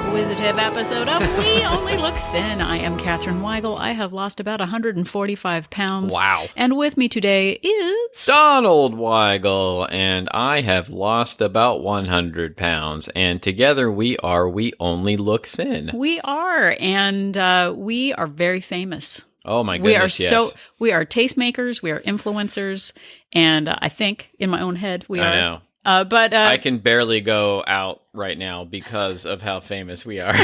inquisitive episode of We Only Look Thin. I am Katherine Weigel. I have lost about 145 pounds. Wow. And with me today is... Donald Weigel, and I have lost about 100 pounds. And together we Only Look Thin. We are, and we are very famous. Oh my goodness, yes. We are tastemakers, we are influencers, and I think, in my own head, we are. I know. But I can barely go out right now because of how famous we are.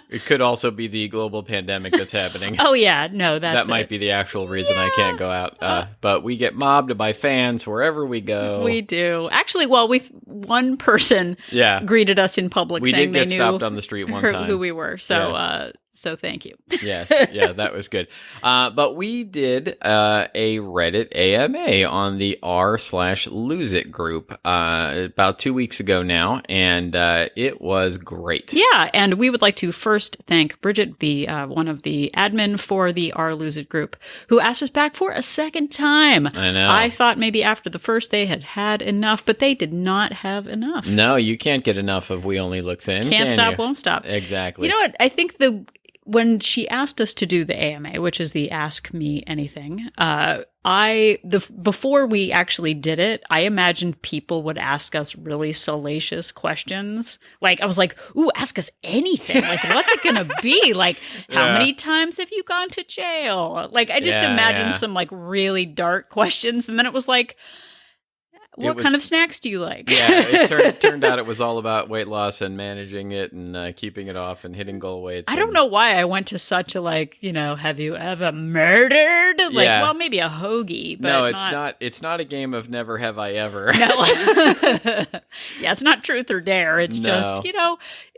It could also be the global pandemic that's happening. Oh, yeah. No, that might be the actual reason I can't go out. But we get mobbed by fans wherever we go. We do. Actually, well, one person greeted us in public saying they knew we did get stopped on the street one time. Who we were. So, so thank you. Yes. Yeah, that was good. But we did a Reddit AMA on the r/lose it group about 2 weeks ago now, and it was great. Yeah, and we would like to first thank Bridget, the one of the admin for the r/lose it group, who asked us back for a second time. I know. I thought maybe after the first they had enough, but they did not have enough. No, you can't get enough of We Only Look Thin. Can't stop, you? Won't stop. Exactly. You know what? I think when she asked us to do the AMA, which is the Ask Me Anything, before we actually did it, I imagined people would ask us really salacious questions. Like, I was like, ooh, ask us anything. Like, what's it going to be? Like, how many times have you gone to jail? Like, I just imagined some like really dark questions. And then it was like, what kind of snacks do you like? Yeah, it turned out it was all about weight loss and managing it and keeping it off and hitting goal weights. I don't know why I went to such a have you ever murdered? Like, well, maybe a hoagie, but no, it's not. It's not a game of never have I ever. No. Yeah, it's not truth or dare. It's just,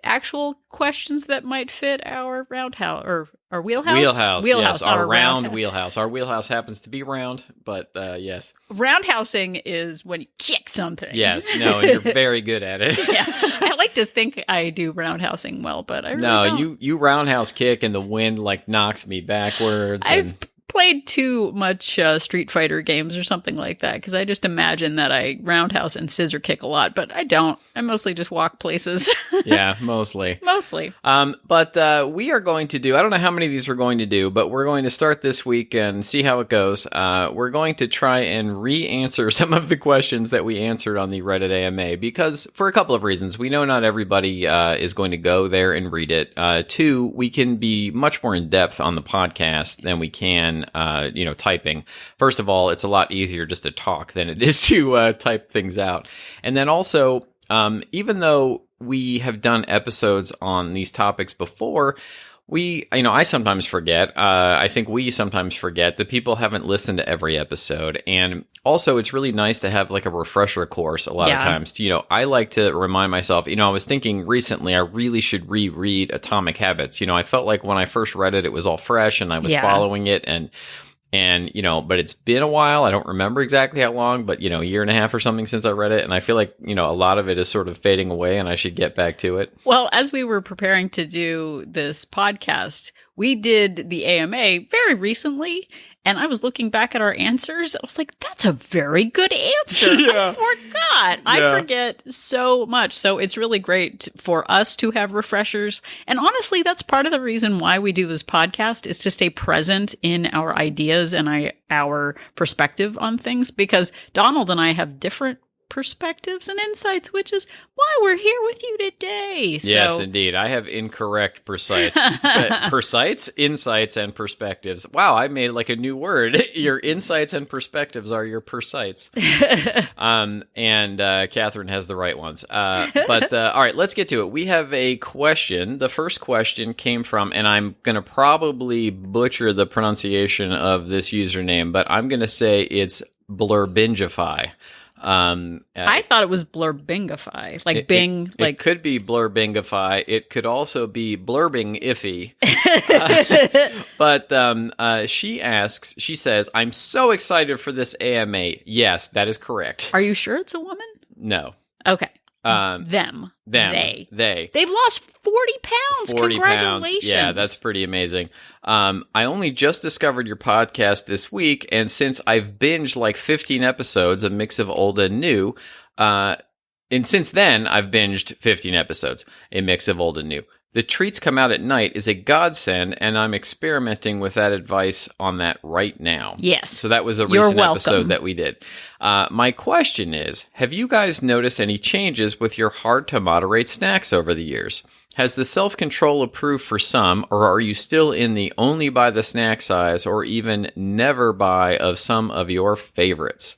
actual questions that might fit our roundhouse or our wheelhouse. Yes, our round wheelhouse. Our wheelhouse happens to be round, but yes. Roundhousing is when you kick something. Yes, no, and you're very good at it. Yeah, I like to think I do roundhousing well, but I really don't. You roundhouse kick and the wind knocks me backwards. I've played too much Street Fighter games or something like that, because I just imagine that I roundhouse and scissor kick a lot, but I don't. I mostly just walk places. Yeah, mostly. But we are going to do, I don't know how many of these we're going to do, but we're going to start this week and see how it goes. We're going to try and re-answer some of the questions that we answered on the Reddit AMA, because for a couple of reasons. We know not everybody is going to go there and read it. Two, we can be much more in depth on the podcast than we can typing. First of all, it's a lot easier just to talk than it is to type things out. And then also, even though we have done episodes on these topics before, I sometimes forget. I think we sometimes forget that people haven't listened to every episode. And also, it's really nice to have like a refresher course a lot of times. I like to remind myself, I was thinking recently I really should reread Atomic Habits. I felt like when I first read it, it was all fresh and I was following it and but it's been a while. I don't remember exactly how long, but, a year and a half or something since I read it. And I feel like, a lot of it is sort of fading away and I should get back to it. Well, as we were preparing to do this podcast, we did the AMA very recently. And I was looking back at our answers. I was like, that's a very good answer. I forgot. I forget so much. So it's really great for us to have refreshers. And honestly, that's part of the reason why we do this podcast, is to stay present in our ideas and our perspective on things, because Donald and I have different perspectives and insights, which is why we're here with you today. Yes, indeed. I have incorrect insights, and perspectives. Wow, I made like a new word. Your insights and perspectives are your persights. And Catherine has the right ones. But all right, let's get to it. We have a question. The first question came from, and I'm going to probably butcher the pronunciation of this username, but I'm going to say it's Blurbingify. I thought it was Blurbingify, like Bing. It could be Blurbingify. It could also be Blurbing Iffy. But she says, I'm so excited for this AMA. Yes, that is correct. Are you sure it's a woman? No. Okay. They. They've lost 40 pounds. 40 Congratulations. Pounds. Yeah, that's pretty amazing. I only just discovered your podcast this week, and since I've binged like 15 episodes, a mix of old and new, And since then, I've binged 15 episodes, a mix of old and new. The treats come out at night is a godsend, and I'm experimenting with that advice on that right now. Yes. So that was a You're recent welcome. episode that we did. My question is, have you guys noticed any changes with your hard-to-moderate snacks over the years? Has the self-control improved for some, or are you still in the only buy the snack size or even never buy of some of your favorites?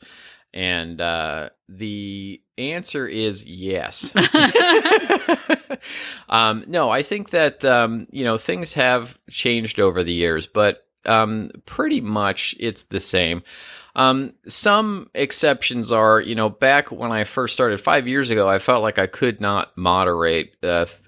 And the answer is yes. No, I think that, things have changed over the years, but pretty much it's the same. Some exceptions are, back when I first started 5 years ago, I felt like I could not moderate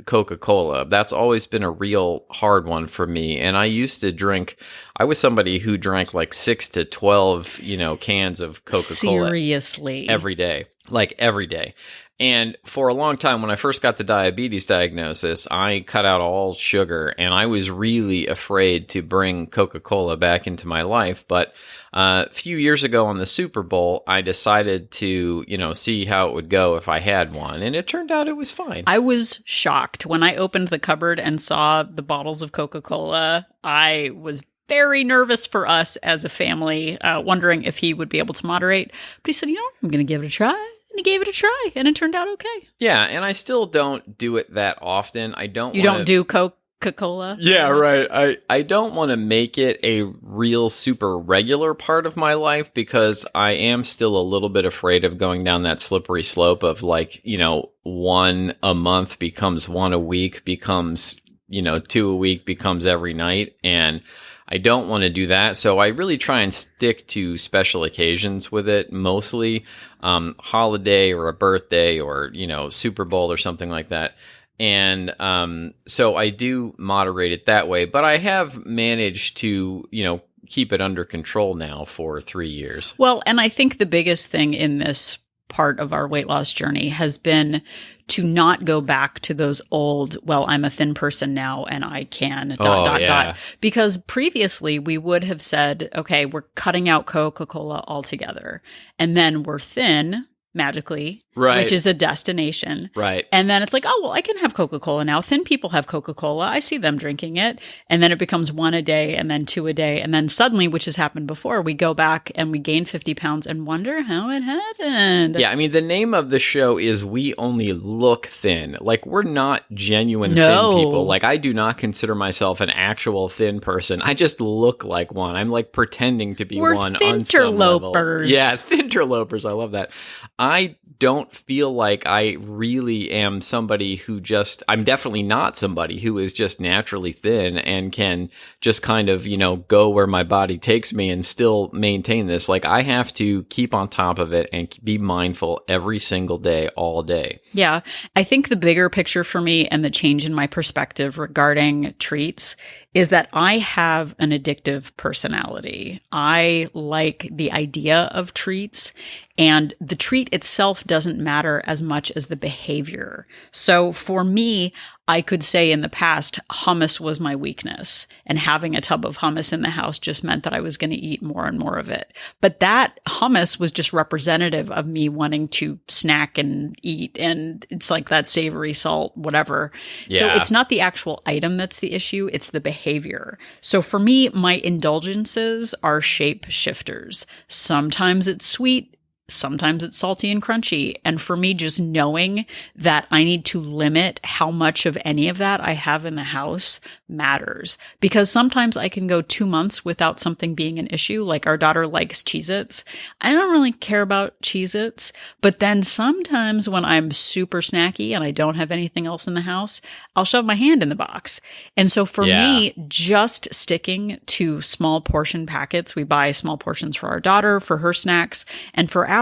Coca-Cola. That's always been a real hard one for me. And I was somebody who drank like 6 to 12, cans of Coca-Cola. Seriously. Every day. Like every day. And for a long time, when I first got the diabetes diagnosis, I cut out all sugar, and I was really afraid to bring Coca-Cola back into my life. But a few years ago on the Super Bowl, I decided to, see how it would go if I had one, and it turned out it was fine. I was shocked when I opened the cupboard and saw the bottles of Coca-Cola. I was very nervous for us as a family, wondering if he would be able to moderate. But he said, I'm going to give it a try. And he gave it a try, and it turned out okay. Yeah, and I still don't do it that often. You don't do Coca-Cola? Yeah, right. I don't want to make it a real super regular part of my life because I am still a little bit afraid of going down that slippery slope of one a month becomes one a week, becomes, 2 a week, becomes every night. And I don't want to do that. So I really try and stick to special occasions with it, mostly holiday or a birthday or, Super Bowl or something like that. And so I do moderate it that way. But I have managed to, keep it under control now for 3 years. Well, and I think the biggest thing in this part of our weight loss journey has been to not go back to those old, I'm a thin person now and I can ... Because previously we would have said, okay, we're cutting out Coca-Cola altogether. And then we're thin magically, right, which is a destination. Right. And then it's like, I can have Coca-Cola now. Thin people have Coca-Cola. I see them drinking it. And then it becomes 1 a day and then 2 a day. And then suddenly, which has happened before, we go back and we gain 50 pounds and wonder how it happened. Yeah, I mean, the name of the show is We Only Look Thin. Like, we're not genuine thin people. Like, I do not consider myself an actual thin person. I just look like one. I'm like pretending to be one on some level. Yeah, thinterlopers. I love that. I don't feel like I really am somebody who I'm definitely not somebody who is just naturally thin and can just kind of, go where my body takes me and still maintain this. Like, I have to keep on top of it and be mindful every single day, all day. Yeah. I think the bigger picture for me and the change in my perspective regarding treats is that I have an addictive personality. I like the idea of treats, and the treat itself doesn't matter as much as the behavior. So for me, I could say in the past, hummus was my weakness, and having a tub of hummus in the house just meant that I was going to eat more and more of it. But that hummus was just representative of me wanting to snack and eat, and it's like that savory salt, whatever. Yeah. So it's not the actual item that's the issue, it's the behavior. So for me, my indulgences are shape shifters. Sometimes it's sweet. Sometimes it's salty and crunchy. And for me, just knowing that I need to limit how much of any of that I have in the house matters. Because sometimes I can go 2 months without something being an issue. Like our daughter likes Cheez-Its. I don't really care about Cheez-Its. But then sometimes when I'm super snacky and I don't have anything else in the house, I'll shove my hand in the box. And so for me, just sticking to small portion packets, we buy small portions for our daughter, for her snacks, and for ours,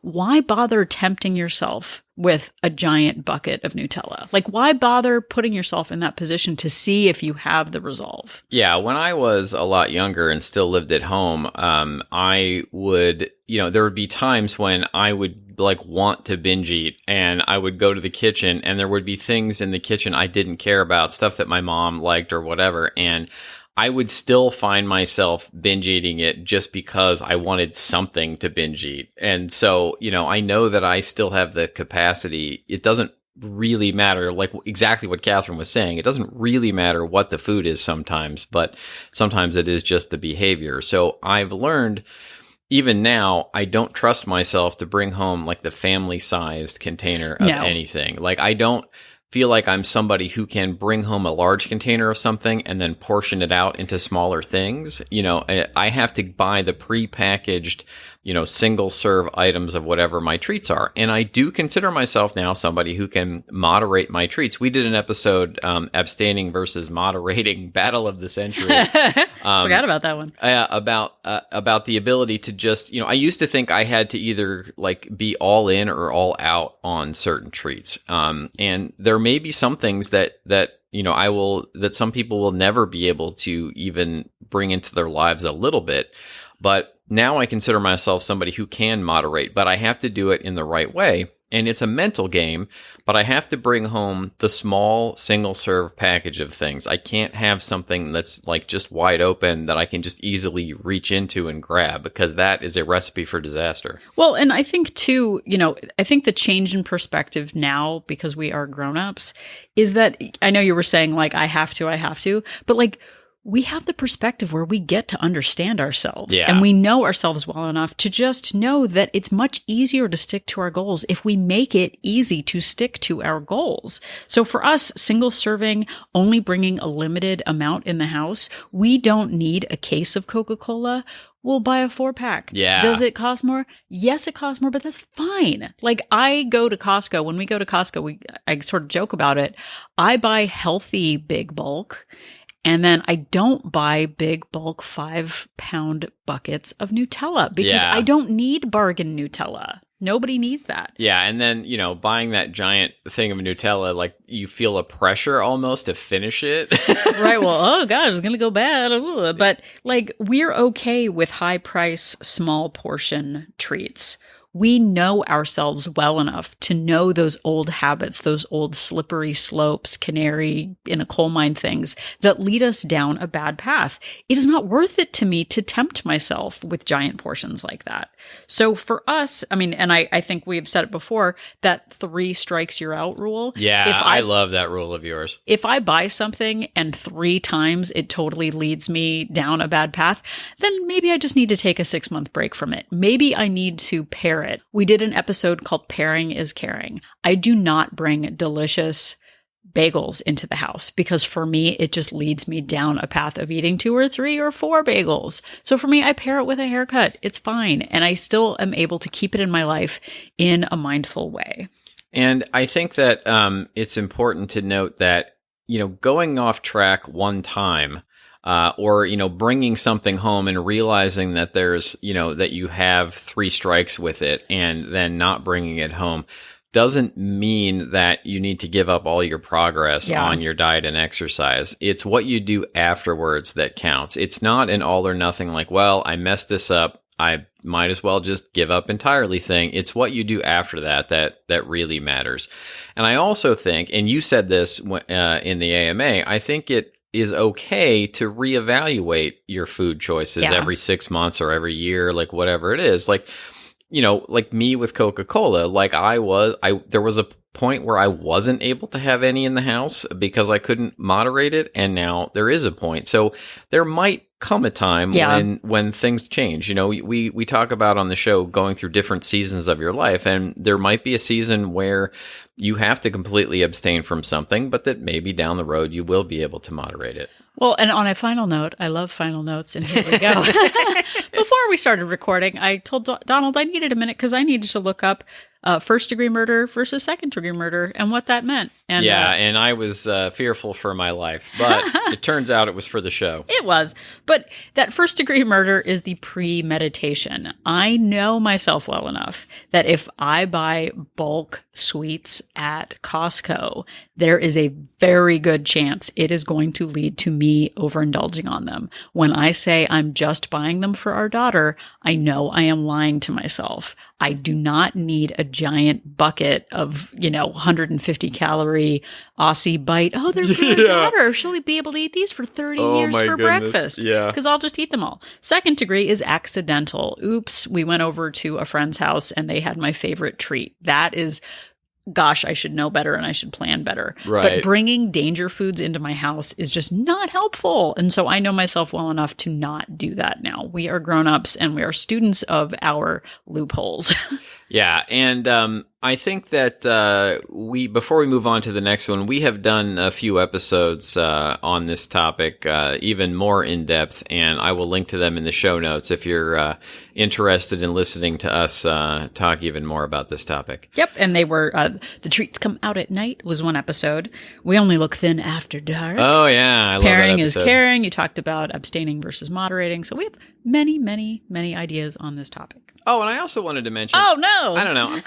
why bother tempting yourself with a giant bucket of Nutella? Like, why bother putting yourself in that position to see if you have the resolve? Yeah, when I was a lot younger and still lived at home, I would, there would be times when I would want to binge eat, and I would go to the kitchen and there would be things in the kitchen I didn't care about, stuff that my mom liked or whatever. And I would still find myself binge eating it just because I wanted something to binge eat. And so, I know that I still have the capacity. It doesn't really matter, like exactly what Catherine was saying. It doesn't really matter what the food is sometimes, but sometimes it is just the behavior. So I've learned, even now, I don't trust myself to bring home like the family-sized container of anything. Like, I don't feel like I'm somebody who can bring home a large container of something and then portion it out into smaller things. I have to buy the prepackaged, single serve items of whatever my treats are. And I do consider myself now somebody who can moderate my treats. We did an episode, abstaining versus moderating, battle of the century. Forgot about that one. About the ability to just, I used to think I had to either like be all in or all out on certain treats. And there may be some things that that some people will never be able to even bring into their lives a little bit. But now I consider myself somebody who can moderate, but I have to do it in the right way. And it's a mental game, but I have to bring home the small single serve package of things. I can't have something that's like just wide open that I can just easily reach into and grab, because that is a recipe for disaster. Well, and I think too, I think the change in perspective now, because we are grown-ups, is that I know you were saying like, I have to, but like, we have the perspective where we get to understand ourselves and we know ourselves well enough to just know that it's much easier to stick to our goals if we make it easy to stick to our goals. So for us, single serving, only bringing a limited amount in the house, we don't need a case of Coca-Cola. We'll buy a 4-pack. Yeah. Does it cost more? Yes, it costs more, but that's fine. Like, I go to Costco. When we go to Costco, I sort of joke about it. I buy healthy big bulk. And then I don't buy big bulk 5-pound buckets of Nutella because I don't need bargain Nutella. Nobody needs that. Yeah. And then, buying that giant thing of Nutella, like you feel a pressure almost to finish it. Right. Well, oh gosh, it's going to go bad. But like, we're okay with high price, small portion treats. We know ourselves well enough to know those old habits, those old slippery slopes, canary in a coal mine things that lead us down a bad path. It is not worth it to me to tempt myself with giant portions like that. So for us, I mean, and I think we've said it before, that 3 strikes you're out rule. Yeah, I love that rule of yours. If I buy something and 3 times it totally leads me down a bad path, then maybe I just need to take a 6-month break from it. Maybe I need to pair it. We did an episode called Pairing is Caring. I do not bring delicious bagels into the house because for me, it just leads me down a path of eating 2 or 3 or 4 bagels. So for me, I pair it with a haircut. It's fine. And I still am able to keep it in my life in a mindful way. And I think that it's important to note that, going off track one time, or, bringing something home and realizing that there's, that you have 3 strikes with it and then not bringing it home doesn't mean that you need to give up all your progress on your diet and exercise. It's what you do afterwards that counts. It's not an all or nothing like, well, I messed this up, I might as well just give up entirely thing. It's what you do after that really matters. And I also think, and you said this in the AMA, I think it is okay to reevaluate your food choices every 6 months or every year, like whatever it is. Like, like me with Coca-Cola, like there was a point where I wasn't able to have any in the house because I couldn't moderate it. And now there is a point. So there might come a time when things change. We talk about on the show going through different seasons of your life, and there might be a season where you have to completely abstain from something, but that maybe down the road you will be able to moderate it. Well, and on a final note, I love final notes, and here we go. Before we started recording, I told Donald I needed a minute because I needed to look up first-degree murder versus second-degree murder and what that meant. And, and I was fearful for my life, but it turns out it was for the show. It was. But that first-degree murder is the premeditation. I know myself well enough that if I buy bulk sweets at Costco, there is a very good chance it is going to lead to me overindulging on them. When I say I'm just buying them for our daughter, I know I am lying to myself. I do not need a giant bucket of, 150 calorie Aussie Bite. Oh, they're for her daughter. She'll be able to eat these for 30 years for breakfast. Yeah. Because I'll just eat them all. Second degree is accidental. Oops. We went over to a friend's house and they had my favorite treat. That is, gosh, I should know better and I should plan better. Right. But bringing danger foods into my house is just not helpful. And so I know myself well enough to not do that now. We are grown-ups and we are students of our loopholes. Yeah, and I think that before we move on to the next one, we have done a few episodes on this topic, even more in depth, and I will link to them in the show notes if you're interested in listening to us talk even more about this topic. Yep, and they were The Treats Come Out at Night was one episode. We Only Look Thin After Dark. Oh yeah, I love that Pairing episode. is caring. You talked about abstaining versus moderating. So we have many, many, many ideas on this topic. Oh, and I also wanted to mention. Oh no! I don't know.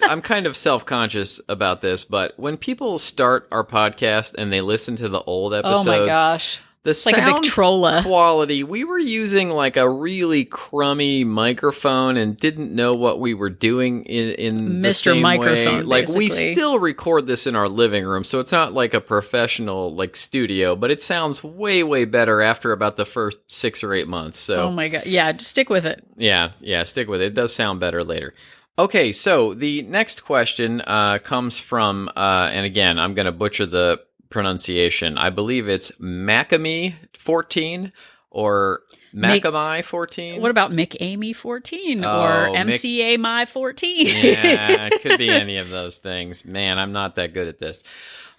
I'm kind of self-conscious about this, but when people start our podcast and they listen to the old episodes, oh my gosh, the like sound a Victrola quality, we were using like a really crummy microphone and didn't know what we were doing in the Mr. same Microphone, way. Like we basically. still record this in our living room, so it's not like a professional like studio, but it sounds way, way better after about the first 6 or 8 months. So Oh my god, yeah, just stick with it. yeah, stick with it. It does sound better later. Okay, so the next question comes from, and again, I'm going to butcher the pronunciation. I believe it's Macamee 14 or Macamai 14. What about McAmy 14 or Oh, MCA My 14? Yeah, it could be any of those things. Man, I'm not that good at this.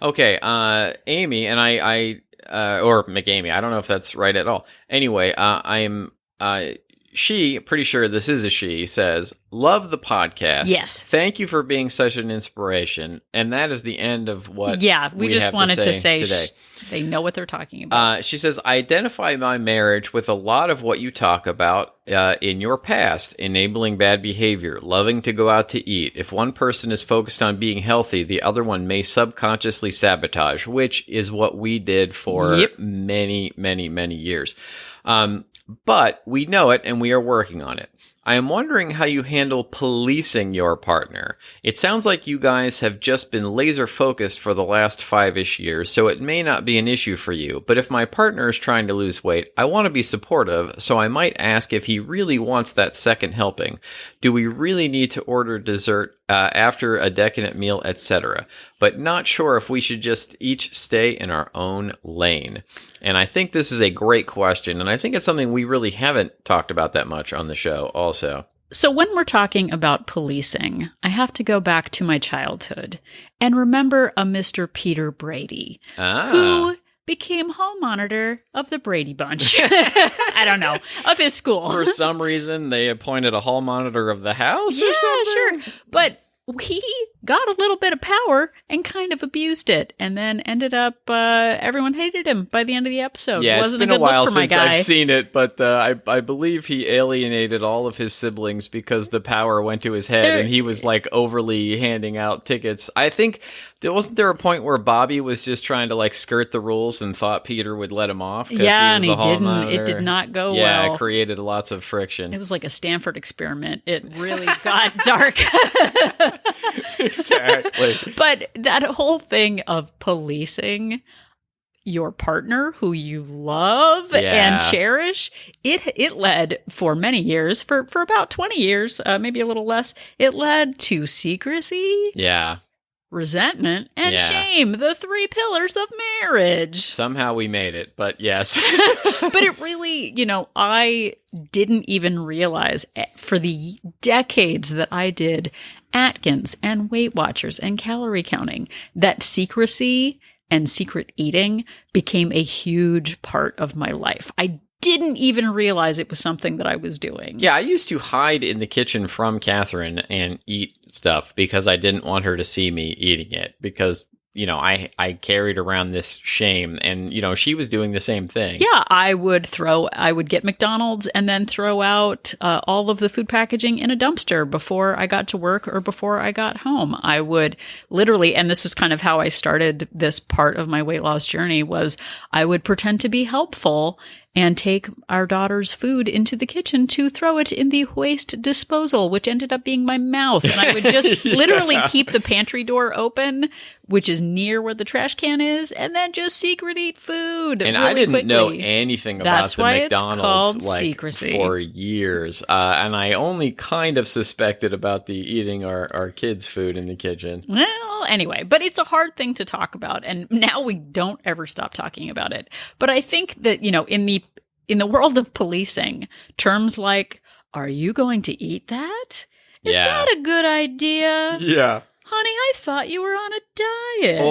Okay, Amy and I or McAmy. I don't know if that's right at all. Anyway, she, pretty sure this is a she, says, love the podcast. Yes. Thank you for being such an inspiration. And that is the end of what we just have wanted to say today. They know what they're talking about. She says, I identify my marriage with a lot of what you talk about in your past, enabling bad behavior, loving to go out to eat. If one person is focused on being healthy, the other one may subconsciously sabotage, which is what we did for many, many, many years. But we know it and we are working on it. I am wondering how you handle policing your partner. It sounds like you guys have just been laser focused for the last 5-ish years, so it may not be an issue for you. But if my partner is trying to lose weight, I want to be supportive, so I might ask if he really wants that second helping. Do we really need to order dessert after a decadent meal, etc.? But not sure if we should just each stay in our own lane. And I think this is a great question, and I think it's something we really haven't talked about that much on the show also. So when we're talking about policing, I have to go back to my childhood and remember a Mr. Peter Brady, who became hall monitor of the Brady Bunch. I don't know, of his school. For some reason, they appointed a hall monitor of the house or something? Sure. But he got a little bit of power and kind of abused it, and then ended up everyone hated him by the end of the episode. Yeah, it wasn't it's been a good a while look for my since guy. I've seen it, but I believe he alienated all of his siblings because the power went to his head, and he was like overly handing out tickets. I think wasn't there a point where Bobby was just trying to like skirt the rules and thought Peter would let him off? Yeah, and he didn't. Monitor. It did not go well. Yeah, it created lots of friction. It was like a Stanford experiment. It really got dark. Exactly. But that whole thing of policing your partner who you love and cherish, it led for many years, for about 20 years, maybe a little less, it led to secrecy, resentment, and shame, the 3 pillars of marriage. Somehow we made it, but yes. But it really, I didn't even realize for the decades that I did Atkins and Weight Watchers and calorie counting that secrecy and secret eating became a huge part of my life. I didn't even realize it was something that I was doing. Yeah, I used to hide in the kitchen from Catherine and eat stuff because I didn't want her to see me eating it because, I carried around this shame and, she was doing the same thing. Yeah, I would get McDonald's and then throw out all of the food packaging in a dumpster before I got to work or before I got home. I would literally, and this is kind of how I started this part of my weight loss journey, was I would pretend to be helpful and take our daughter's food into the kitchen to throw it in the waste disposal, which ended up being my mouth. And I would just literally keep the pantry door open, which is near where the trash can is, and then just secret eat food. And really I didn't quickly. know anything about That's the why McDonald's it's called secrecy. for years. And I only kind of suspected about the eating our kids' food in the kitchen. Well, anyway, but it's a hard thing to talk about. And now we don't ever stop talking about it. But I think that, in the world of policing, terms like, are you going to eat that? Is that a good idea? Yeah. Honey, I thought you were on a diet.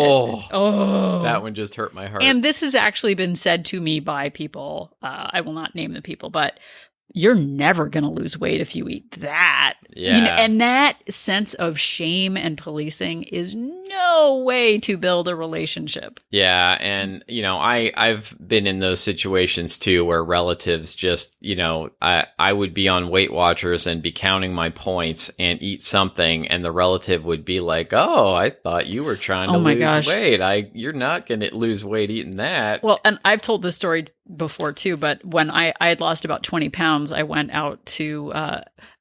Oh, that one just hurt my heart. And this has actually been said to me by people. I will not name the people, but you're never going to lose weight if you eat that. Yeah. And that sense of shame and policing is no way to build a relationship. Yeah. And, I've been in those situations too, where relatives just, I would be on Weight Watchers and be counting my points and eat something. And the relative would be like, oh, I thought you were trying to lose weight. You're not going to lose weight eating that. Well, and I've told this story before too, but when I had lost about 20 pounds, I went out to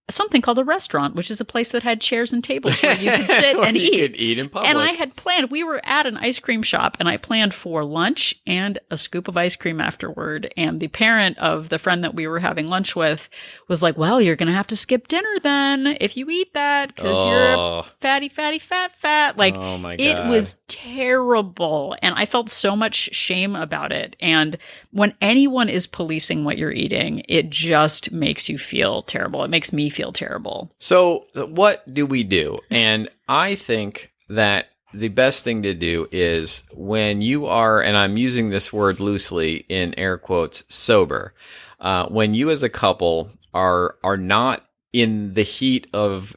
something called a restaurant, which is a place that had chairs and tables where you could sit and eat. You could eat in public. And I had planned, we were at an ice cream shop, and I planned for lunch and a scoop of ice cream afterward. And the parent of the friend that we were having lunch with was like, well, you're going to have to skip dinner then if you eat that, because you're a fatty, fat. Like, oh my God. It was terrible. And I felt so much shame about it. And when anyone is policing what you're eating, it just makes you feel terrible. It makes me feel terrible. So what do we do? And I think that the best thing to do is when you are, and I'm using this word loosely in air quotes, sober, when you as a couple are not in the heat of,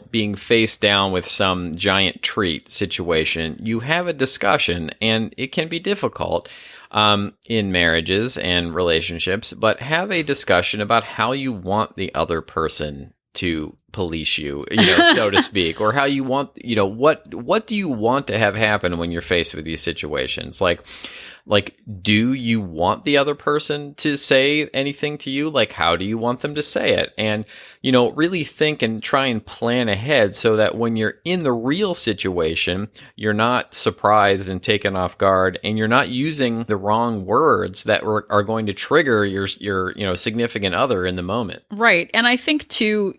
being face down with some giant treat situation, you have a discussion, and it can be difficult in marriages and relationships, but have a discussion about how you want the other person to police you, so to speak, or how you want, what do you want to have happen when you're faced with these situations? Like, do you want the other person to say anything to you? Like, how do you want them to say it? And, really think and try and plan ahead so that when you're in the real situation, you're not surprised and taken off guard, and you're not using the wrong words that are going to trigger your significant other in the moment. Right. And I think too,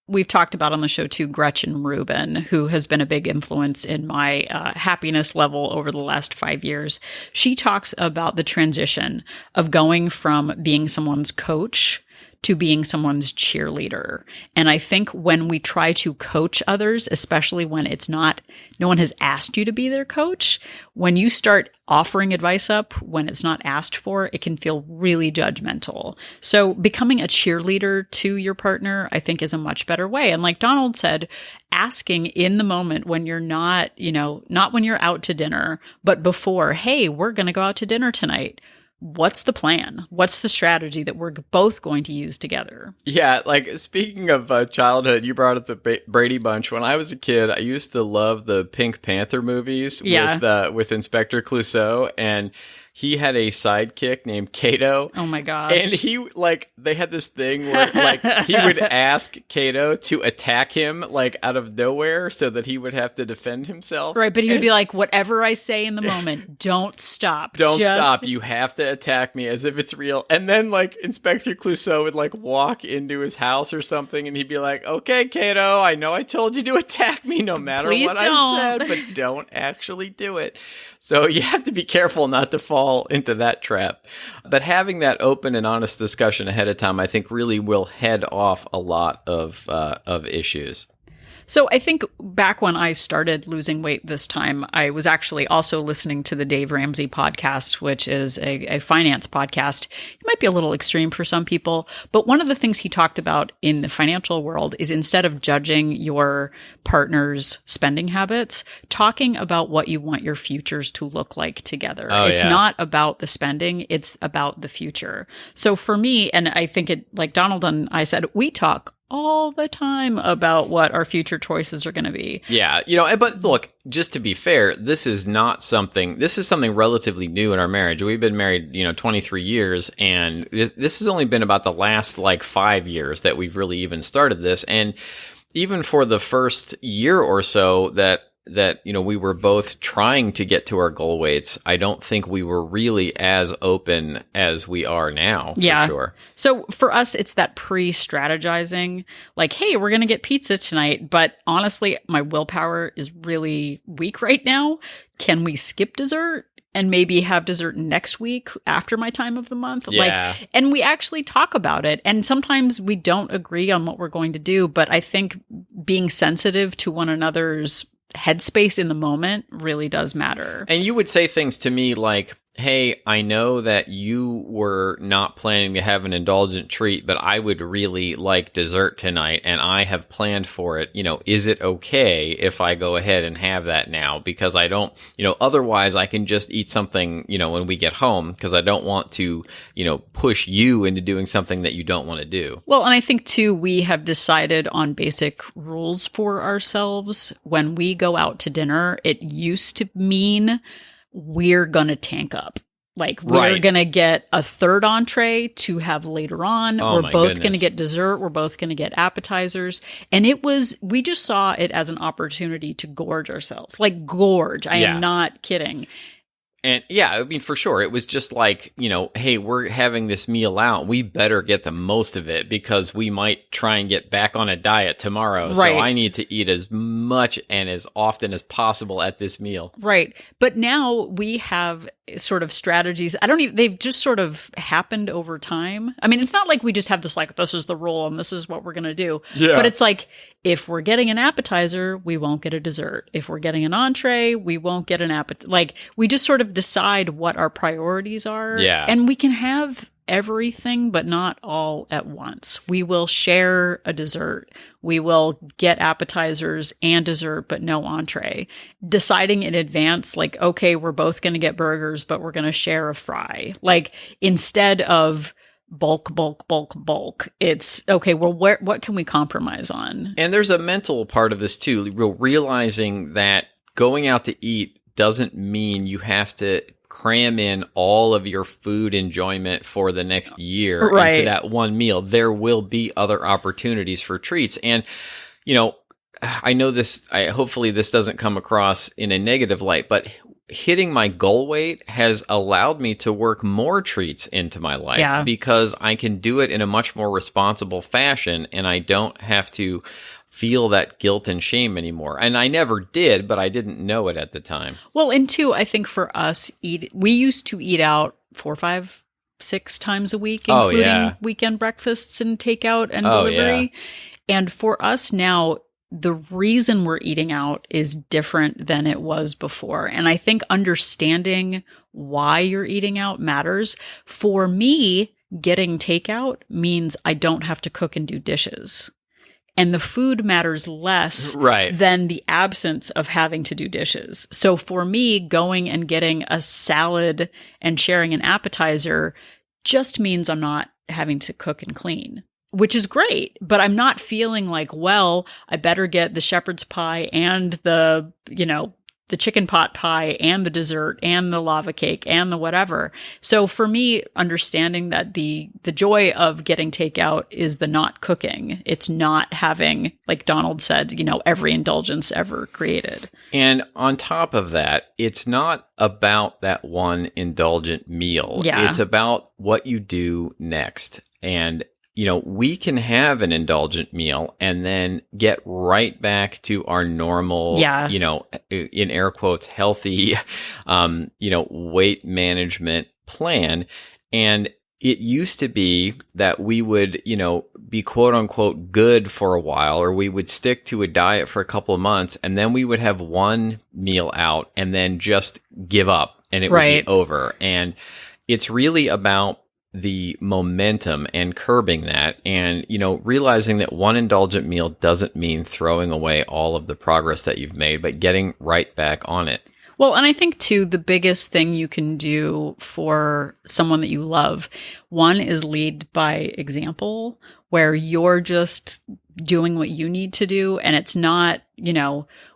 we've talked about on the show too, Gretchen Rubin, who has been a big influence in my happiness level over the last 5 years. She talks about the transition of going from being someone's coach to being someone's cheerleader. And I think when we try to coach others, especially when no one has asked you to be their coach, when you start offering advice up when it's not asked for, it can feel really judgmental. So becoming a cheerleader to your partner, I think, is a much better way. And like Donald said, asking in the moment when you're not when you're out to dinner, but before, hey, we're going to go out to dinner tonight. What's the plan? What's the strategy that we're both going to use together? Yeah, like speaking of childhood, you brought up the Brady Bunch. When I was a kid, I used to love the Pink Panther movies with Inspector Clouseau, and he had a sidekick named Kato. Oh my gosh. And they had this thing where he would ask Kato to attack him out of nowhere so that he would have to defend himself. Right, but he would be like, whatever I say in the moment, don't stop. Don't stop. You have to attack me as if it's real. And then Inspector Clouseau would walk into his house or something, and he'd be like, okay, Kato, I know I told you to attack me no matter what I said, but don't actually do it. So you have to be careful not to fall into that trap. But having that open and honest discussion ahead of time, I think, really will head off a lot of issues. So I think back when I started losing weight this time, I was actually also listening to the Dave Ramsey podcast, which is a finance podcast. It might be a little extreme for some people, but one of the things he talked about in the financial world is instead of judging your partner's spending habits, talking about what you want your futures to look like together. It's not about the spending, it's about the future. So for me, and I think like Donald and I said, we talk all the time about what our future choices are going to be. Yeah, but look, just to be fair, this is something relatively new in our marriage. We've been married, 23 years, and this has only been about the last 5 years that we've really even started this. And even for the first year or so that we were both trying to get to our goal weights, I don't think we were really as open as we are now, for sure. So for us, it's that pre-strategizing, hey, we're going to get pizza tonight, but honestly, my willpower is really weak right now. Can we skip dessert and maybe have dessert next week after my time of the month? Yeah. And we actually talk about it. And sometimes we don't agree on what we're going to do, but I think being sensitive to one another's headspace in the moment really does matter. And you would say things to me like, hey, I know that you were not planning to have an indulgent treat, but I would really like dessert tonight and I have planned for it. Is it okay if I go ahead and have that now? Because I don't, otherwise I can just eat something, when we get home, because I don't want to, push you into doing something that you don't want to do. Well, and I think too, we have decided on basic rules for ourselves. When we go out to dinner, it used to mean we're going to tank up. We're going to get a third entree to have later on. Oh, we're both going to get dessert. We're both going to get appetizers. And we just saw it as an opportunity to gorge ourselves. Gorge. I am not kidding. And for sure. It was just hey, we're having this meal out. We better get the most of it because we might try and get back on a diet tomorrow. Right. So I need to eat as much and as often as possible at this meal. Right. But now we have sort of strategies. They've just sort of happened over time. I mean, it's not like we just have this this is the rule and this is what we're going to do. Yeah. But it's if we're getting an appetizer, we won't get a dessert. If we're getting an entree, we won't get an appetizer. We just sort of decide what our priorities are. Yeah. And we can have everything, but not all at once. We will share a dessert. We will get appetizers and dessert, but no entree. Deciding in advance, okay, we're both going to get burgers, but we're going to share a fry. Instead of bulk, it's okay, well, what can we compromise on? And there's a mental part of this too, realizing that going out to eat doesn't mean you have to cram in all of your food enjoyment for the next year into that one meal. There will be other opportunities for treats. And, I know hopefully this doesn't come across in a negative light, but hitting my goal weight has allowed me to work more treats into my life because I can do it in a much more responsible fashion and I don't have to feel that guilt and shame anymore. And I never did, but I didn't know it at the time. Well, and two, I think for us, we used to eat out 4, 5, 6 times a week, including weekend breakfasts and takeout and delivery. Yeah. And for us now, the reason we're eating out is different than it was before. And I think understanding why you're eating out matters. For me, getting takeout means I don't have to cook and do dishes. And the food matters less than the absence of having to do dishes. So for me, going and getting a salad and sharing an appetizer just means I'm not having to cook and clean, which is great. But I'm not feeling I better get the shepherd's pie and the chicken pot pie and the dessert and the lava cake and the whatever. So for me, understanding that the joy of getting takeout is the not cooking. It's not having, like Donald said, every indulgence ever created. And on top of that, it's not about that one indulgent meal. Yeah. It's about what you do next. And we can have an indulgent meal and then get right back to our normal, in air quotes, healthy, weight management plan. And it used to be that we would, be quote unquote good for a while, or we would stick to a diet for a couple of months and then we would have one meal out and then just give up and it would be over. And it's really about the momentum and curbing that and, realizing that one indulgent meal doesn't mean throwing away all of the progress that you've made, but getting right back on it. Well, and I think too, the biggest thing you can do for someone that you love, one is lead by example, where you're just doing what you need to do. And it's not,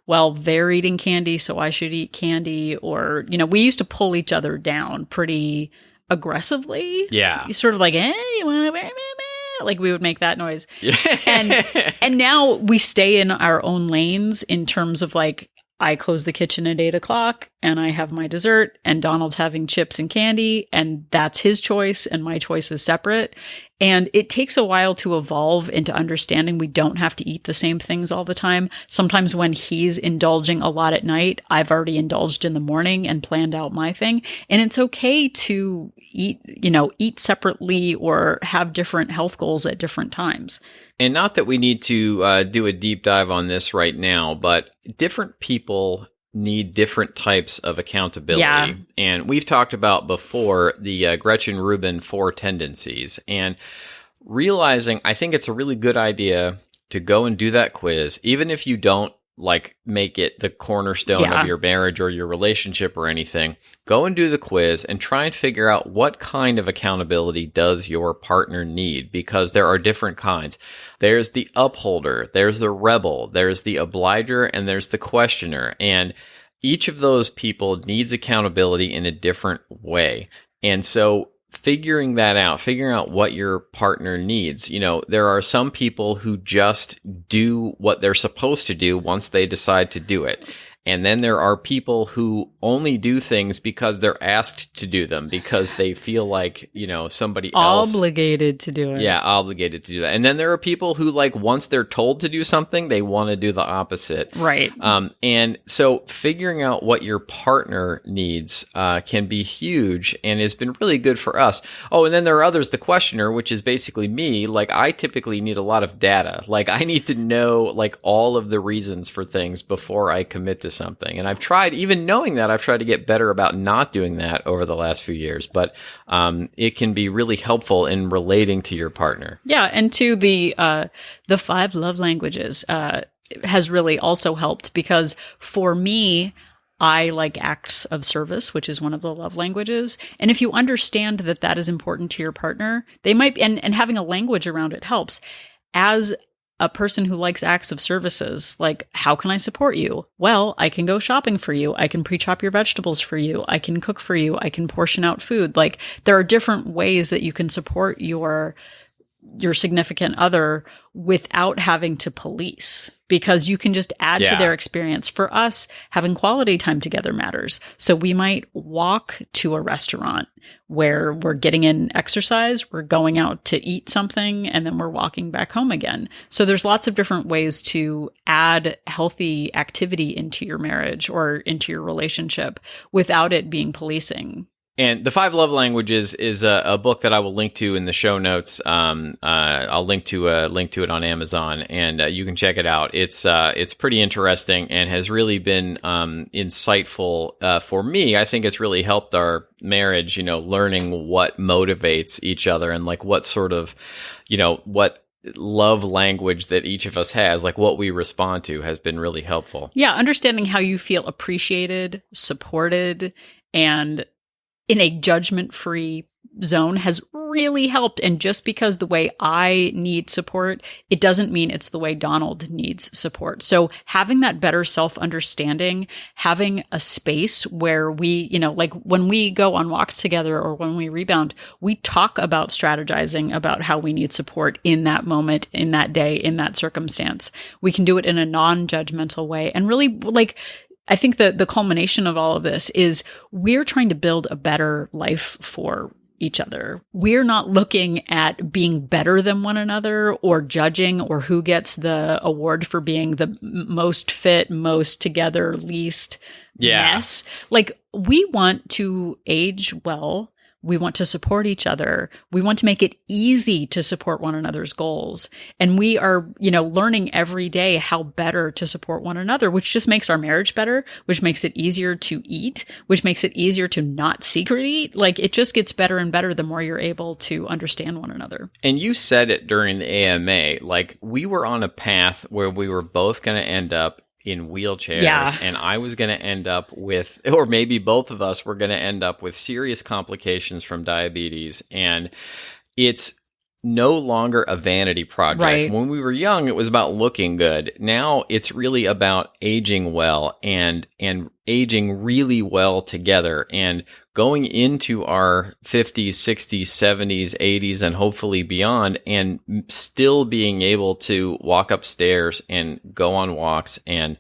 well, they're eating candy, so I should eat candy. Or, we used to pull each other down pretty aggressively. Yeah. Sort of like, you want to, like we would make that noise. And now we stay in our own lanes in terms of like, I close the kitchen at 8:00 and I have my dessert and Donald's having chips and candy and that's his choice and my choice is separate. And it takes a while to evolve into understanding we don't have to eat the same things all the time. Sometimes when he's indulging a lot at night, I've already indulged in the morning and planned out my thing. And it's okay to eat separately or have different health goals at different times. And not that we need to do a deep dive on this right now, but different people need different types of accountability. Yeah. And we've talked about before the Gretchen Rubin 4 tendencies, and realizing I think it's a really good idea to go and do that quiz, even if you don't like make it the cornerstone of your marriage or your relationship or anything. Go and do the quiz and try and figure out what kind of accountability does your partner need, because there are different kinds. There's the upholder, there's the rebel, there's the obliger, and there's the questioner. And each of those people needs accountability in a different way. And so figuring out what your partner needs. There are some people who just do what they're supposed to do once they decide to do it. And then there are people who only do things because they're asked to do them, because they feel like, somebody else. Obligated to do it. Yeah, obligated to do that. And then there are people who, like, once they're told to do something, they want to do the opposite. Right. And so figuring out what your partner needs can be huge and has been really good for us. Oh, and then there are others, the questioner, which is basically me. Like, I typically need a lot of data. Like, I need to know, like, all of the reasons for things before I commit to something. And I've tried, even knowing that, I've tried to get better about not doing that over the last few years. But it can be really helpful in relating to your partner. Yeah, and to the 5 love languages has really also helped, because for me, I like acts of service, which is one of the love languages. And if you understand that that is important to your partner, they might, and having a language around it helps. As a person who likes acts of services, like, how can I support you? Well, I can go shopping for you. I can pre-chop your vegetables for you. I can cook for you. I can portion out food. Like, there are different ways that you can support your significant other without having to police, because you can just add to their experience. For us, having quality time together matters. So we might walk to a restaurant where we're getting in exercise, we're going out to eat something, and then we're walking back home again. So there's lots of different ways to add healthy activity into your marriage or into your relationship without it being policing. And The 5 Love Languages is a book that I will link to in the show notes. I'll link to it on Amazon, and you can check it out. It's pretty interesting and has really been insightful for me. I think it's really helped our marriage, learning what motivates each other and like what sort of, what love language that each of us has, like what we respond to, has been really helpful. Yeah, understanding how you feel appreciated, supported, and in a judgment-free zone has really helped. And just because the way I need support, it doesn't mean it's the way Donald needs support. So having that better self-understanding, having a space where we, like when we go on walks together or when we rebound, we talk about strategizing about how we need support in that moment, in that day, in that circumstance. We can do it in a non-judgmental way and really like, I think the culmination of all of this is we're trying to build a better life for each other. We're not looking at being better than one another or judging or who gets the award for being the most fit, most together, least mess. Like, we want to age well. We want to support each other. We want to make it easy to support one another's goals. And we are, learning every day how better to support one another, which just makes our marriage better, which makes it easier to eat, which makes it easier to not secret eat. Like, it just gets better and better the more you're able to understand one another. And you said it during the AMA, like, we were on a path where we were both going to end up in wheelchairs, Yeah. and I was going to end up with, or maybe both of us were going to end up with serious complications from diabetes. And it's no longer a vanity project. Right. When we were young, it was about looking good. Now it's really about aging well and aging really well together, and going into our 50s, 60s, 70s, 80s, and hopefully beyond, and still being able to walk upstairs and go on walks and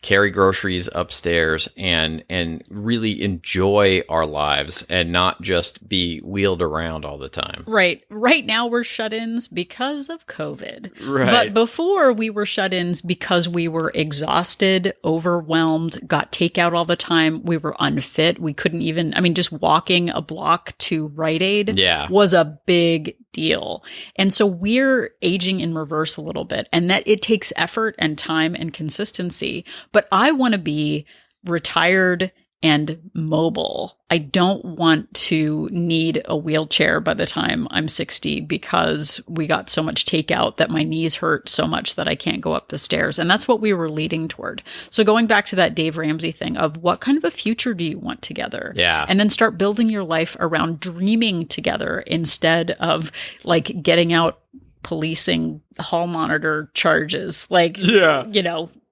carry groceries upstairs and really enjoy our lives and not just be wheeled around all the time. Right. Right now we're shut-ins because of COVID. Right. But before we were shut-ins because we were exhausted, overwhelmed, got takeout all the time. We were unfit. We couldn't even, just walking a block to Rite Aid was a big deal. And so we're aging in reverse a little bit, and that it takes effort and time and consistency. But I want to be retired and mobile. I don't want to need a wheelchair by the time I'm 60 because we got so much takeout that my knees hurt so much that I can't go up the stairs. And that's what we were leading toward. So going back to that Dave Ramsey thing of what kind of a future do you want together? Yeah. And then start building your life around dreaming together instead of like getting out policing hall monitor charges.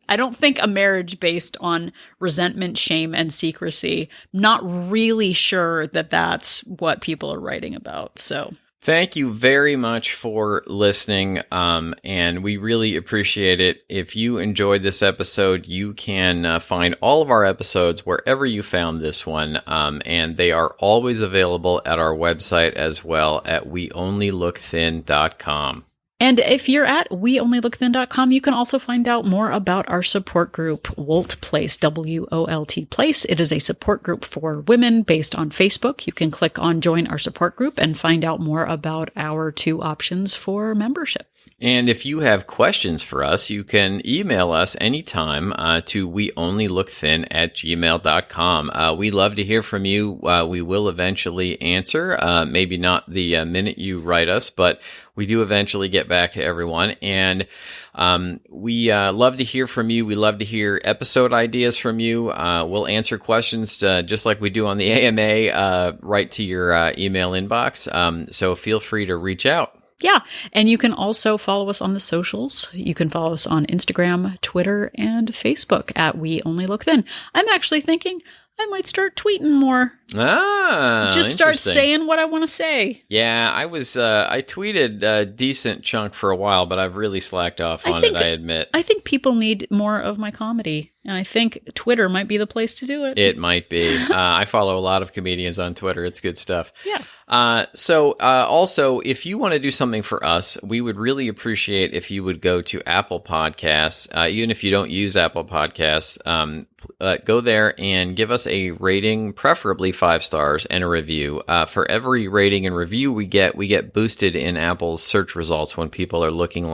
I don't think a marriage based on resentment, shame, and secrecy, not really sure that that's what people are writing about. So thank you very much for listening, and we really appreciate it. If you enjoyed this episode, you can find all of our episodes wherever you found this one, and they are always available at our website as well at weonlylookthin.com. And if you're at weonlylookthin.com, you can also find out more about our support group, Wolt Place, WOLT Place. It is a support group for women based on Facebook. You can click on Join Our Support Group and find out more about our 2 options for membership. And if you have questions for us, you can email us anytime to weonlylookthin@gmail.com. We love to hear from you. We will eventually answer, maybe not the minute you write us, but we do eventually get back to everyone. And we love to hear from you. We love to hear episode ideas from you. We'll answer questions just like we do on the AMA right to your email inbox. So feel free to reach out. Yeah. And you can also follow us on the socials. You can follow us on Instagram, Twitter, and Facebook at We Only Look Thin. I'm actually thinking I might start tweeting more. Just start saying what I want to say. Yeah, I tweeted a decent chunk for a while, but I've really slacked off on it, I admit. I think people need more of my comedy, and I think Twitter might be the place to do it. It might be. I follow a lot of comedians on Twitter. It's good stuff. Yeah. Also, if you want to do something for us, we would really appreciate if you would go to Apple Podcasts. Even if you don't use Apple Podcasts, go there and give us a rating, preferably 5 stars, and a review. For every rating and review we get boosted in Apple's search results when people are looking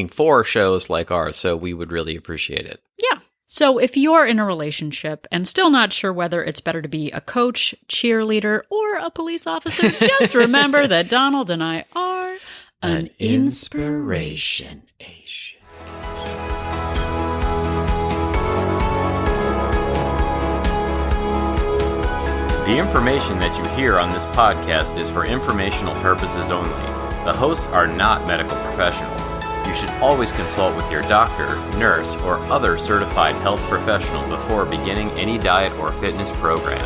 for shows like ours. So we would really appreciate it. Yeah. So if you're in a relationship and still not sure whether it's better to be a coach, cheerleader, or a police officer, just remember that Donald and I are an inspiration. The information that you hear on this podcast is for informational purposes only. The hosts are not medical professionals. You should always consult with your doctor, nurse, or other certified health professional before beginning any diet or fitness program.